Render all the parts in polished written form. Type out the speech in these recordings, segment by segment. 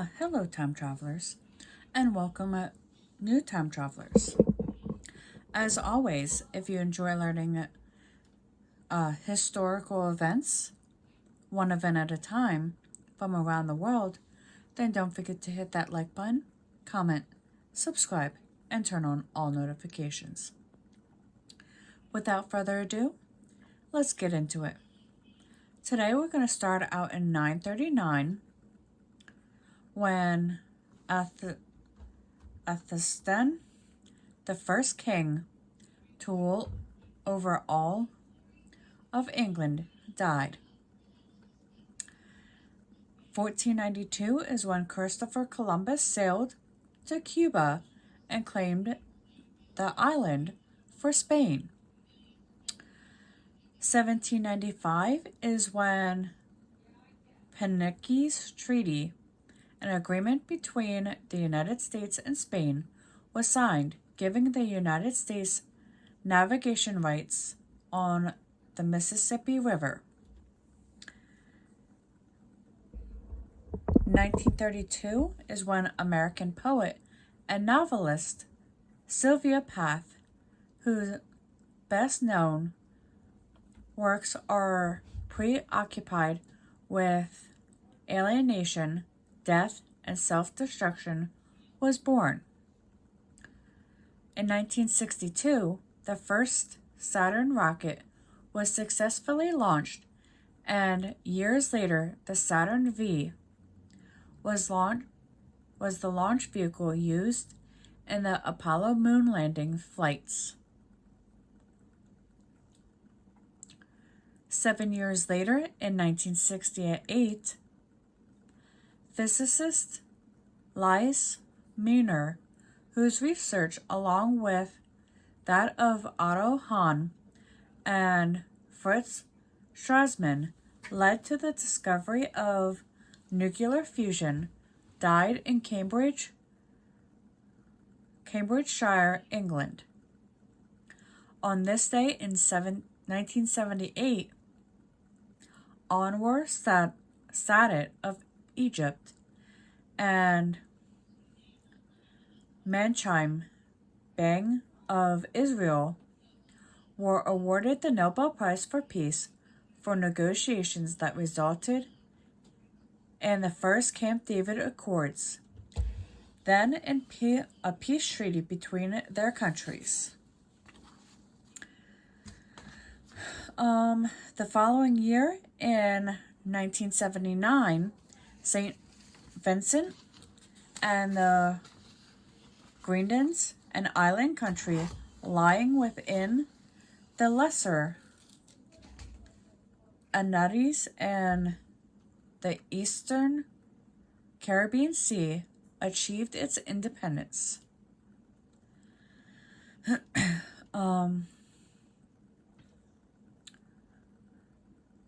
Hello, time travelers, and welcome, new time travelers. As always, if you enjoy learning historical events, one event at a time, from around the world, then don't forget to hit that like button, comment, subscribe, and turn on all notifications. Without further ado, let's get into it. Today we're going to start out in 939 when Athelstan, the first king to rule over all of England, died. 1492 is when Christopher Columbus sailed to Cuba and claimed the island for Spain. 1795 is when Paniqui's Treaty, an agreement between the United States and Spain, was signed, giving the United States navigation rights on the Mississippi River. 1932 is when American poet and novelist Sylvia Plath, whose best known works are preoccupied with alienation, death, and self-destruction, was born. In 1962, the first Saturn rocket was successfully launched, and years later, the Saturn V was the launch vehicle used in the Apollo moon landing flights. 7 years later, in 1968, physicist Lise Meitner, whose research, along with that of Otto Hahn and Fritz Strassmann, led to the discovery of nuclear fusion, died in Cambridgeshire, England. On this day in 1978, Anwar Sadat of Egypt and Menachem Begin of Israel were awarded the Nobel Prize for Peace for negotiations that resulted in the first Camp David Accords, then in a peace treaty between their countries. The following year, in 1979, St. Vincent and the Grenadines, an island country lying within the Lesser Antilles and the Eastern Caribbean Sea, achieved its independence.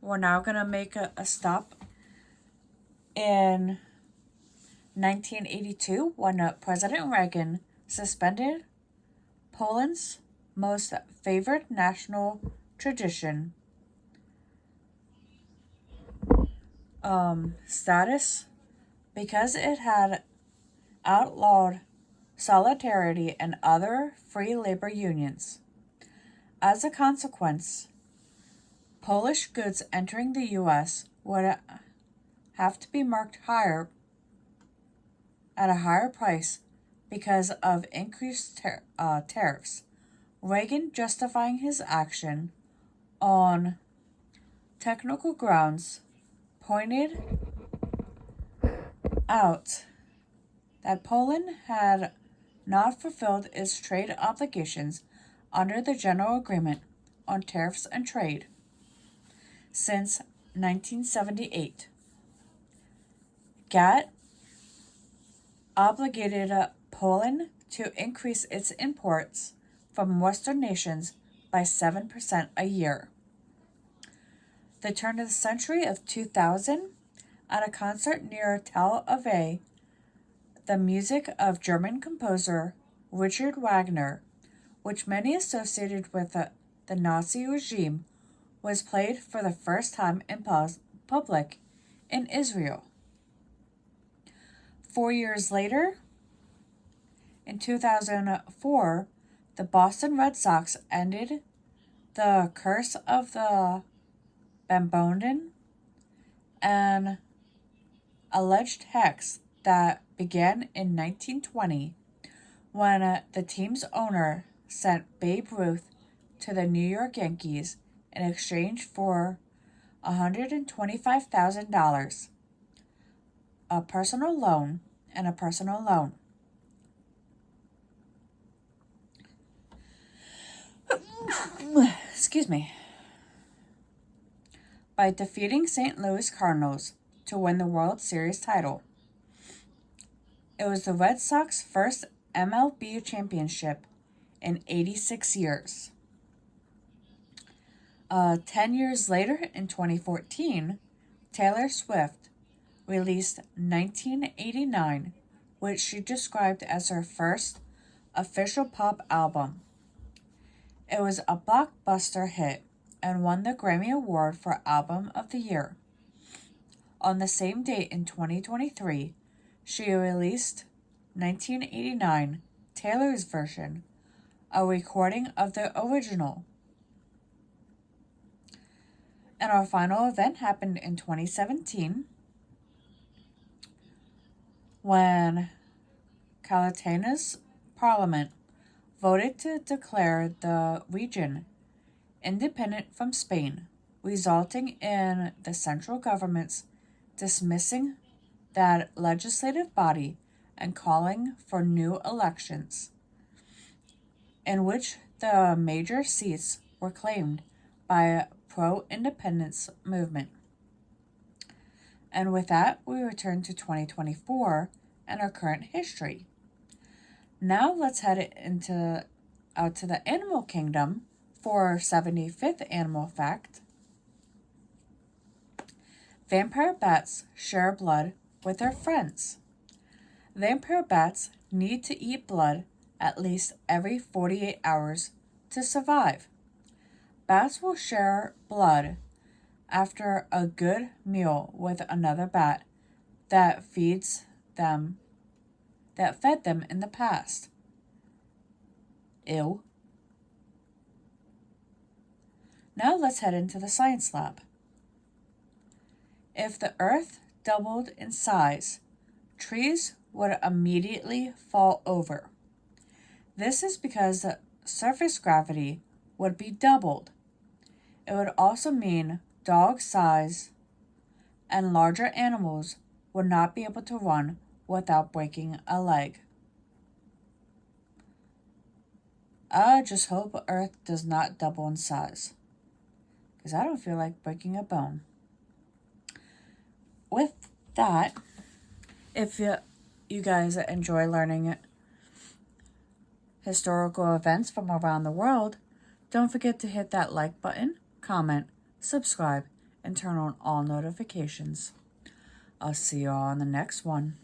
We're now going to make a stop in 1982 when President Reagan suspended Poland's most favored national tradition status because it had outlawed solidarity and other free labor unions. As a consequence, Polish goods entering the U.S. would have to be marked higher at a higher price because of increased tariffs. Reagan, justifying his action on technical grounds, pointed out that Poland had not fulfilled its trade obligations under the General Agreement on Tariffs and Trade since 1978. GATT obligated Poland to increase its imports from Western nations by 7% a year. The turn of the century of 2000, at a concert near Tel Aviv, the music of German composer Richard Wagner, which many associated with the Nazi regime, was played for the first time in public in Israel. 4 years later, in 2004, the Boston Red Sox ended the curse of the Bambodin, an alleged hex that began in 1920 when the team's owner sent Babe Ruth to the New York Yankees in exchange for $125,000, a personal loan, and a personal loan. Excuse me. By defeating St. Louis Cardinals to win the World Series title. It was the Red Sox first MLB championship in 86 years. 10 years later, in 2014, Taylor Swift released 1989, which she described as her first official pop album. It was a blockbuster hit and won the Grammy Award for Album of the Year. On the same date in 2023, she released 1989, Taylor's version, a recording of the original. And our final event happened in 2017 when Catalana's parliament voted to declare the region independent from Spain, resulting in the central government's dismissing that legislative body and calling for new elections, in which the major seats were claimed by a pro-independence movement. And with that, we return to 2024 and our current history. Now let's head out to the animal kingdom for our 75th animal fact. Vampire bats share blood with their friends. Vampire bats need to eat blood at least every 48 hours to survive. Bats will share blood after a good meal with another bat that fed them in the past. Ew. Now let's head into the science lab. If the Earth doubled in size, trees would immediately fall over. This is because the surface gravity would be doubled. It would also mean dog size and larger animals would not be able to run without breaking a leg. I just hope Earth does not double in size, because I don't feel like breaking a bone. With that, if you guys enjoy learning historical events from around the world, don't forget to hit that like button, comment, subscribe, and turn on all notifications. I'll see you all on the next one.